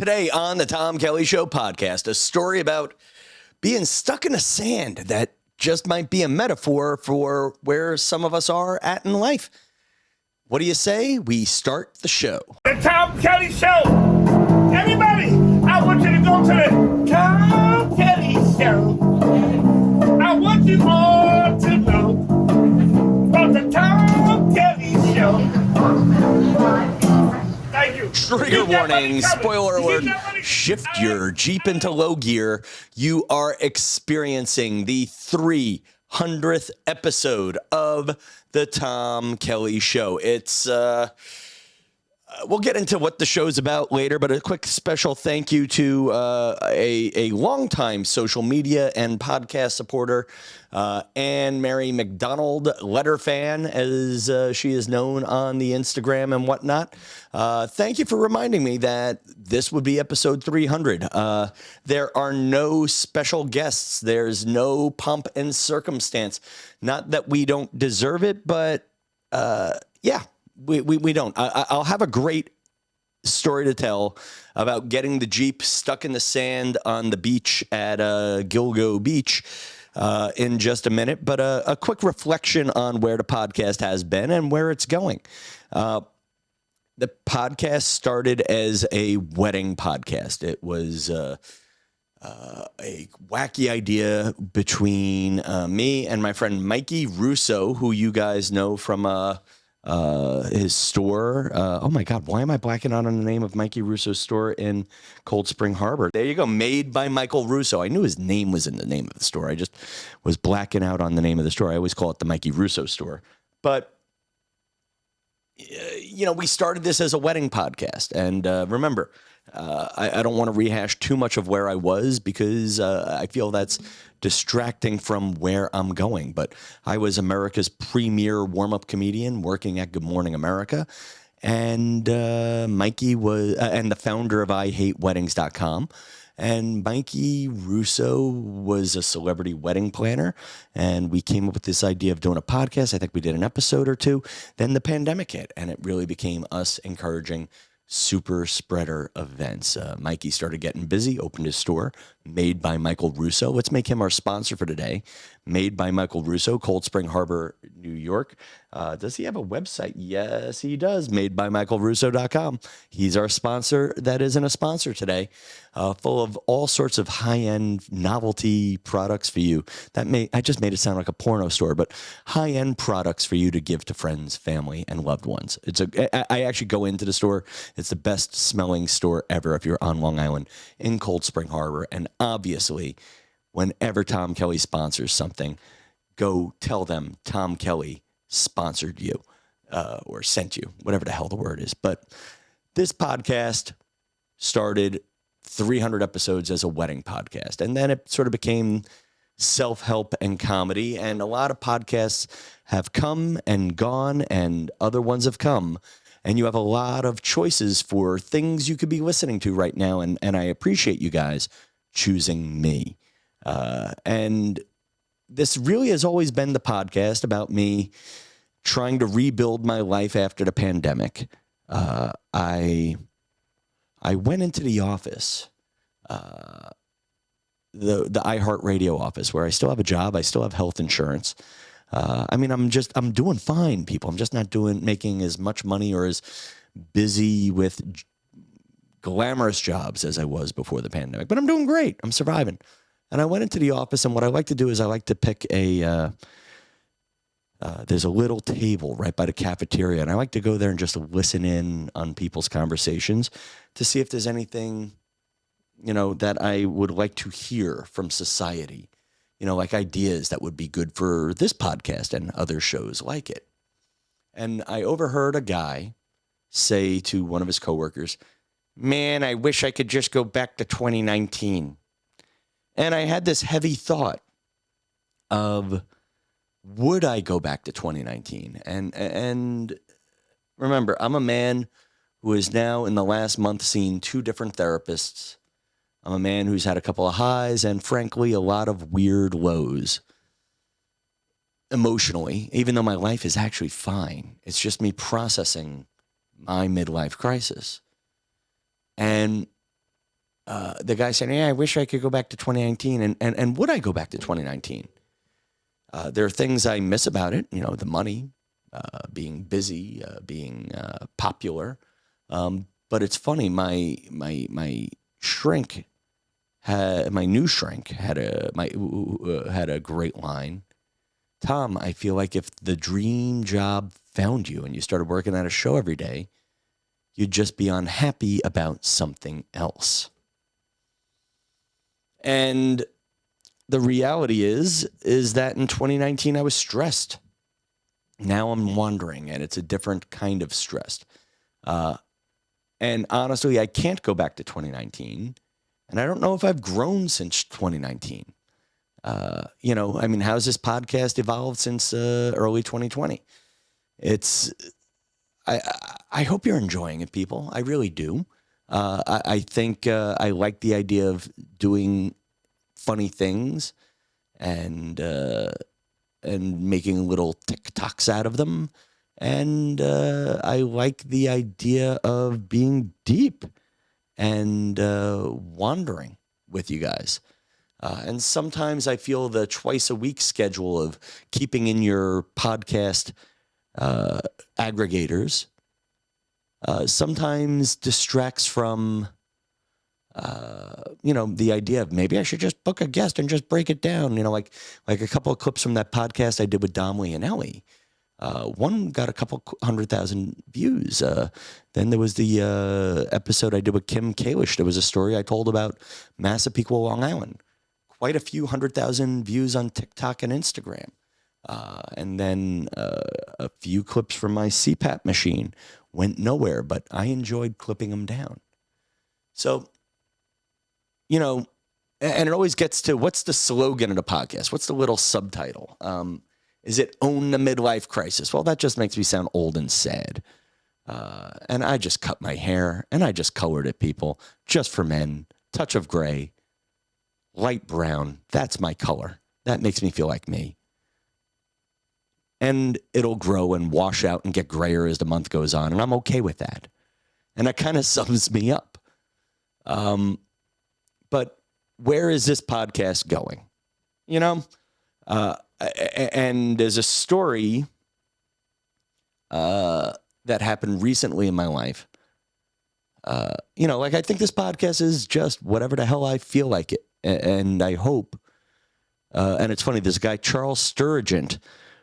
Today on the Tom Kelly Show podcast, a story about being stuck in the sand that just might be a metaphor for where some of us are at in life. What do you say? We start the show. The Tom Kelly Show. Everybody, I want you to go to the Tom Kelly Show. I want you all to know about the Tom Kelly Show. Thank you. Trigger warning, spoiler alert, shift your Jeep into low gear. You are experiencing the 300th episode of the Tom Kelly Show. It's, we'll get into what the show's about later, but a quick special thank you to a longtime social media and podcast supporter, Anne Mary McDonald, letter fan, as she is known on the Instagram and whatnot. Thank you for reminding me that this would be episode 300. There are no special guests. There's no pomp and circumstance. Not that we don't deserve it, but yeah. We don't. I'll have a great story to tell about getting the Jeep stuck in the sand on the beach at Gilgo Beach in just a minute. But a quick reflection on where the podcast has been and where it's going. The podcast started as a wedding podcast. It was a wacky idea between me and my friend Mikey Russo, who you guys know from his store. Oh my God, why am I blacking out on the name of Mikey Russo's store in Cold Spring Harbor? There you go, made by Michael Russo. I knew his name was in the name of the store. I just was blacking out on the name of the store. I always call it the Mikey Russo store. But, you know, we started this as a wedding podcast. And remember, I don't want to rehash too much of where I was because I feel that's distracting from where I'm going. But I was America's premier warm-up comedian working at Good Morning America. And Mikey was, and the founder of IHateWeddings.com. And Mikey Russo was a celebrity wedding planner. And we came up with this idea of doing a podcast. I think we did an episode or two. Then the pandemic hit, and it really became us encouraging super spreader events. Mikey started getting busy, opened his store, made by Michael Russo. Let's make him our sponsor for today. Made by Michael Russo, Cold Spring Harbor, New York. Does he have a website? Yes, he does. MadeByMichaelRusso.com. He's our sponsor that isn't a sponsor today. Full of all sorts of high-end novelty products for you. I just made it sound like a porno store, but high-end products for you to give to friends, family, and loved ones. I actually go into the store. It's the best smelling store ever if you're on Long Island in Cold Spring Harbor. And obviously, whenever Tom Kelly sponsors something, go tell them Tom Kelly sponsored you or sent you, whatever the hell the word is. But this podcast started 300 episodes as a wedding podcast. And then it sort of became self-help and comedy. And a lot of podcasts have come and gone and other ones have come. And you have a lot of choices for things you could be listening to right now. And I appreciate you guys choosing me. And this really has always been the podcast about me trying to rebuild my life after the pandemic. I went into the office, the iHeartRadio office, where I still have a job. I still have health insurance. I'm doing fine, people. I'm just not making as much money or as busy with glamorous jobs as I was before the pandemic, but I'm doing great. I'm surviving. And I went into the office, and what I like to do is I like to pick there's a little table right by the cafeteria, and I like to go there and just listen in on people's conversations to see if there's anything, that I would like to hear from society, like ideas that would be good for this podcast and other shows like it. And I overheard a guy say to one of his coworkers, "Man, I wish I could just go back to 2019. And I had this heavy thought of, would I go back to 2019? And remember, I'm a man who has now in the last month seen 2 different therapists. I'm a man who's had a couple of highs and frankly, a lot of weird lows emotionally, even though my life is actually fine. It's just me processing my midlife crisis. And the guy said, "Yeah, I wish I could go back to 2019." And would I go back to 2019? There are things I miss about it. The money, being busy, being popular. But it's funny. My shrink my new shrink had a great line. Tom, I feel like if the dream job found you and you started working at a show every day, you'd just be unhappy about something else. And the reality is that in 2019, I was stressed. Now I'm wandering, and it's a different kind of stressed. And honestly, I can't go back to 2019. And I don't know if I've grown since 2019. How's this podcast evolved since early 2020? I hope you're enjoying it, people. I really do. I think I like the idea of doing funny things and making little TikToks out of them. And I like the idea of being deep and wandering with you guys. And sometimes I feel the twice a week schedule of keeping in your podcast aggregators sometimes distracts from, the idea of maybe I should just book a guest and just break it down. Like a couple of clips from that podcast I did with Domley and Ellie. One got a couple 100,000 views. Then there was the episode I did with Kim Kalish. There was a story I told about Massapequa, Long Island. Quite a few 100,000 views on TikTok and Instagram. And then a few clips from my CPAP machine went nowhere, but I enjoyed clipping them down. So, and it always gets to what's the slogan of the podcast? What's the little subtitle? Is it Own the Midlife Crisis? Well, that just makes me sound old and sad. And I just cut my hair and I just colored it, people. Just for men. Touch of gray. Light brown. That's my color. That makes me feel like me. And it'll grow and wash out and get grayer as the month goes on. And I'm okay with that. And that kind of sums me up. But where is this podcast going? And there's a story that happened recently in my life. I think this podcast is just whatever the hell I feel like it. And I hope, and it's funny, there's a guy, Charles Sturgeon,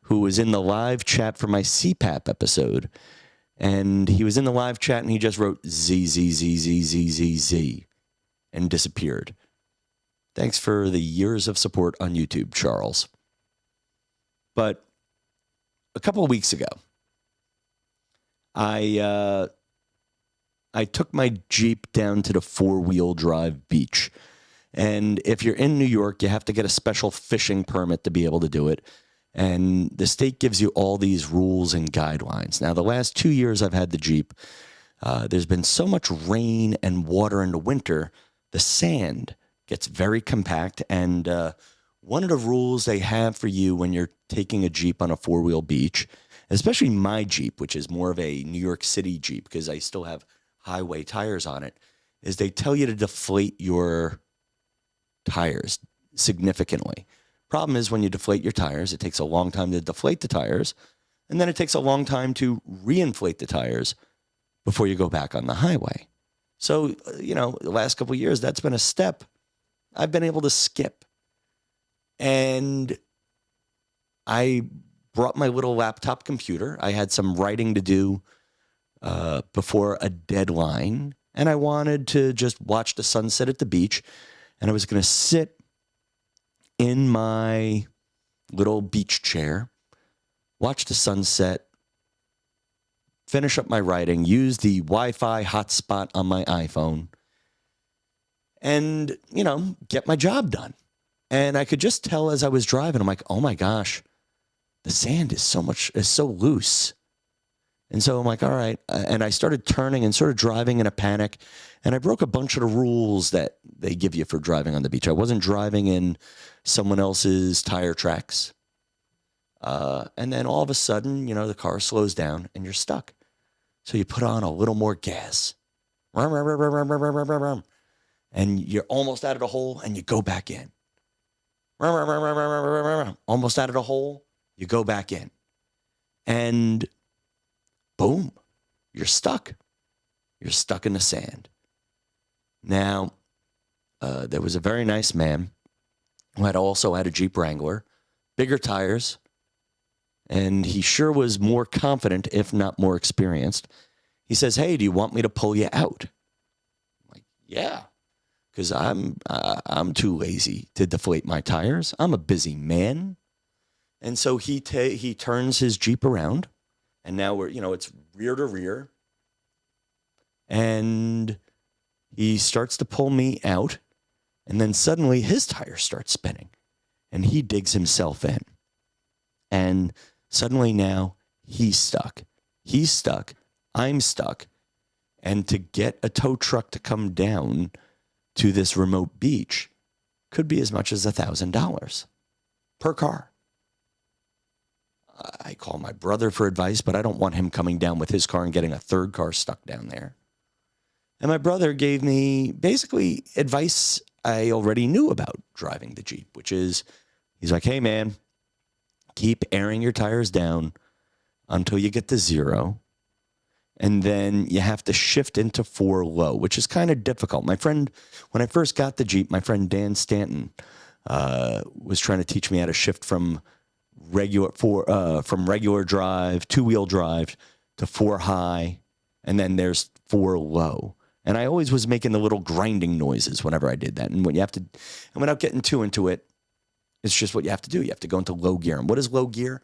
who was in the live chat for my CPAP episode. And he was in the live chat and he just wrote Z, Z, Z, Z, Z, Z, Z, and disappeared. Thanks for the years of support on YouTube, Charles. But a couple of weeks ago, I took my Jeep down to the four-wheel drive beach. And if you're in New York, you have to get a special fishing permit to be able to do it. And the state gives you all these rules and guidelines. Now, the last 2 years I've had the Jeep, there's been so much rain and water in the winter, the sand gets very compact. And one of the rules they have for you when you're taking a Jeep on a four-wheel beach, especially my Jeep, which is more of a New York City Jeep because I still have highway tires on it, is they tell you to deflate your tires significantly. Problem is when you deflate your tires, it takes a long time to deflate the tires, and then it takes a long time to reinflate the tires before you go back on the highway. So, the last couple of years, that's been a step I've been able to skip. And I brought my little laptop computer. I had some writing to do before a deadline, and I wanted to just watch the sunset at the beach, and I was going to sit in my little beach chair, watch the sunset, finish up my writing, use the Wi-Fi hotspot on my iPhone, and, get my job done. And I could just tell as I was driving, I'm like, oh my gosh, the sand is so loose. And so I'm like, all right. And I started turning and sort of driving in a panic. And I broke a bunch of the rules that they give you for driving on the beach. I wasn't driving in someone else's tire tracks. And then all of a sudden, the car slows down and you're stuck. So you put on a little more gas. And and you're almost out of the hole and you go back in. Almost out of the hole, you go back in. And boom, you're stuck. You're stuck in the sand. Now, there was a very nice man who had also had a Jeep Wrangler, bigger tires, and he sure was more confident, if not more experienced. He says, "Hey, do you want me to pull you out?" I'm like, "Yeah, because I'm too lazy to deflate my tires. I'm a busy man." And so he turns his Jeep around, and now it's rear to rear, and he starts to pull me out, and then suddenly his tires start spinning, and he digs himself in, and suddenly now he's stuck. He's stuck. I'm stuck. And to get a tow truck to come down to this remote beach could be as much as $1,000 per car. I call my brother for advice, but I don't want him coming down with his car and getting a third car stuck down there. And my brother gave me basically advice I already knew about driving the Jeep, which is, he's like, "Hey man, keep airing your tires down until you get to 0. And then you have to shift into 4 low, which is kind of difficult." My friend, when I first got the Jeep, my friend Dan Stanton was trying to teach me how to shift from regular drive, 2-wheel drive to 4 high, and then there's 4 low. And I always was making the little grinding noises whenever I did that. And without getting too into it, it's just what you have to do. You have to go into low gear. And what is low gear?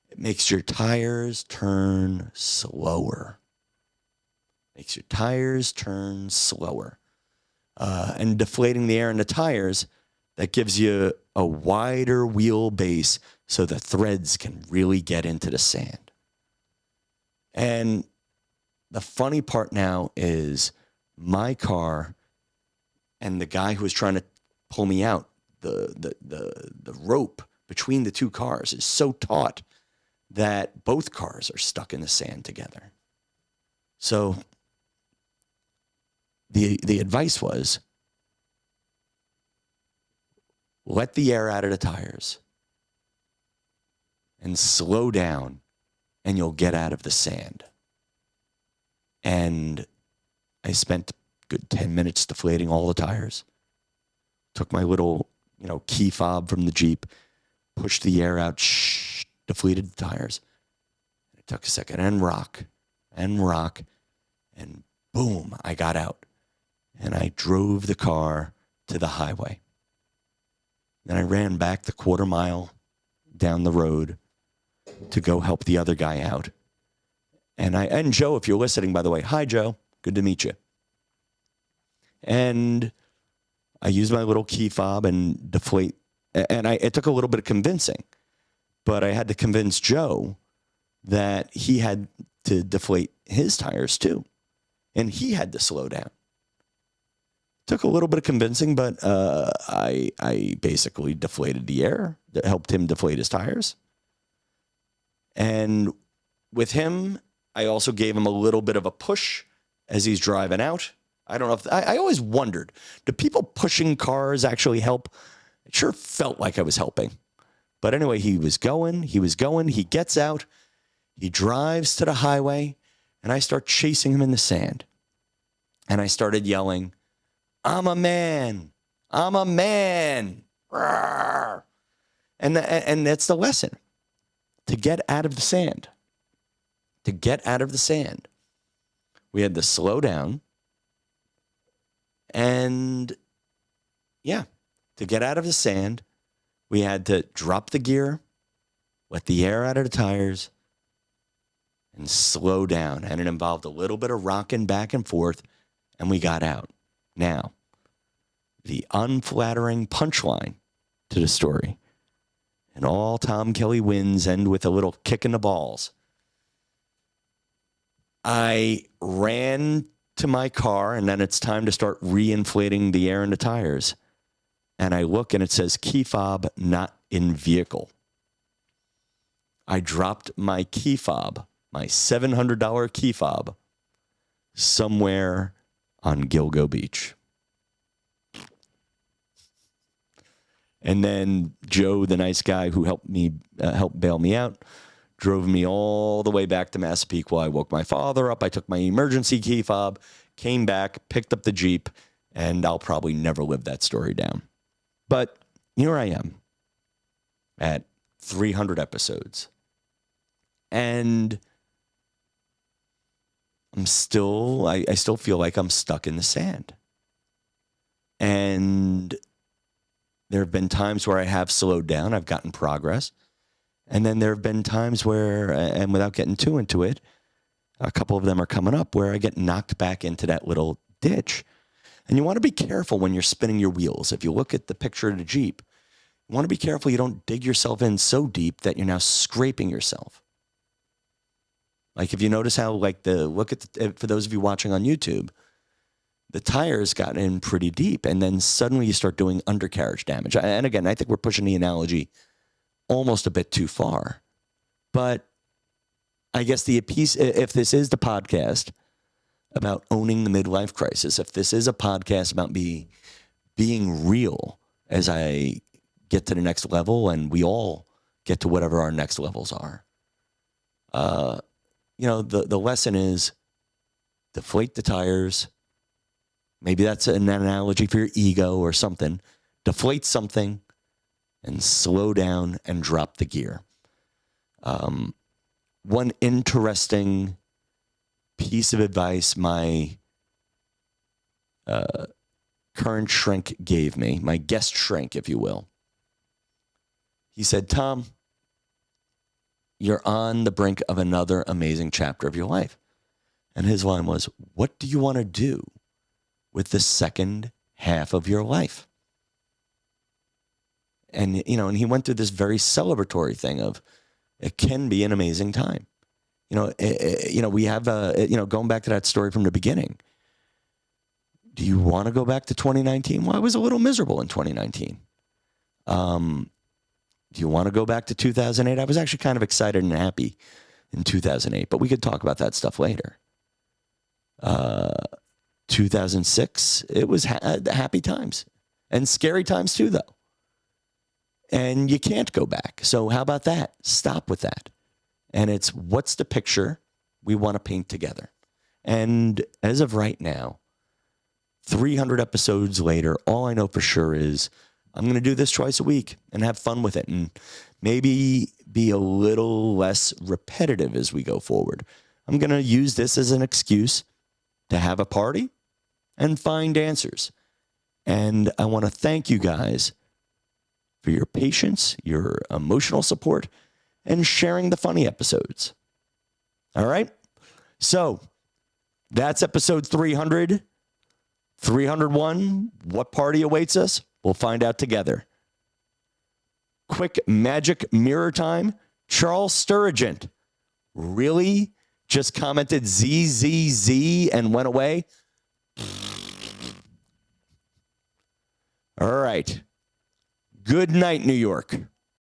It makes your tires turn slower. Makes your tires turn slower. And deflating the air in the tires, that gives you a wider wheelbase so the threads can really get into the sand. And the funny part now is my car and the guy who was trying to pull me out, the rope between the two cars is so taut that both cars are stuck in the sand together. So the advice was, let the air out of the tires and slow down, and you'll get out of the sand. And I spent a good 10 minutes deflating all the tires. Took my little, key fob from the Jeep, pushed the air out, deflated the tires. It took a second, and rock, and boom, I got out. And I drove the car to the highway. Then I ran back the 1/4 mile down the road to go help the other guy out. And Joe, if you're listening, by the way, hi, Joe. Good to meet you. And I used my little key fob and deflate. And it took a little bit of convincing, but I had to convince Joe that he had to deflate his tires too. And he had to slow down. Took a little bit of convincing, but I basically deflated the air that helped him deflate his tires. And with him, I also gave him a little bit of a push as he's driving out. I don't know if I always wondered, do people pushing cars actually help? It sure felt like I was helping. But anyway, he was going, he gets out, he drives to the highway, and I start chasing him in the sand. And I started yelling, "I'm a man. I'm a man." And that's the lesson. To get out of the sand. To get out of the sand. We had to slow down. And to get out of the sand, we had to drop the gear, let the air out of the tires, and slow down. And it involved a little bit of rocking back and forth, and we got out. Now, the unflattering punchline to the story, and all Tom Kelly wins end with a little kick in the balls. I ran to my car, and then it's time to start reinflating the air in the tires. And I look, and it says key fob not in vehicle. I dropped my key fob, my $700 key fob, somewhere on Gilgo Beach. And then Joe, the nice guy who helped bail me out, drove me all the way back to Massapequa. I woke my father up. I took my emergency key fob, came back, picked up the Jeep, and I'll probably never live that story down. But here I am at 300 episodes. And I still feel like I'm stuck in the sand. And there have been times where I have slowed down. I've gotten progress. And then there have been times where, and without getting too into it, a couple of them are coming up where I get knocked back into that little ditch. And you want to be careful when you're spinning your wheels. If you look at the picture of the Jeep, you want to be careful you don't dig yourself in so deep that you're now scraping yourself. Like if you notice how, for those of you watching on YouTube, the tires got in pretty deep, and then suddenly you start doing undercarriage damage. And again, I think we're pushing the analogy almost a bit too far. But I guess if this is the podcast about owning the midlife crisis, if this is a podcast about being real as I get to the next level and we all get to whatever our next levels are, the lesson is deflate the tires. Maybe that's an analogy for your ego or something. Deflate something and slow down and drop the gear. One interesting piece of advice my current shrink gave me, my guest shrink, if you will. He said, Tom, you're on the brink of another amazing chapter of your life. And his line was, what do you want to do with the second half of your life? And, and he went through this very celebratory thing of, it can be an amazing time. We have, going back to that story from the beginning. Do you want to go back to 2019? Well, I was a little miserable in 2019. Do you want to go back to 2008? I was actually kind of excited and happy in 2008, but we could talk about that stuff later. 2006, it was happy times and scary times too, though. And you can't go back. So how about that? Stop with that. And it's, what's the picture we want to paint together? And as of right now, 300 episodes later, all I know for sure is I'm going to do this twice a week and have fun with it and maybe be a little less repetitive as we go forward. I'm going to use this as an excuse to have a party and find answers. And I want to thank you guys for your patience, your emotional support, and sharing the funny episodes. All right? So that's episode 300. 301, what party awaits us? We'll find out together. Quick magic mirror time. Charles Sturgeon really just commented ZZZ and went away. All right. Good night, New York.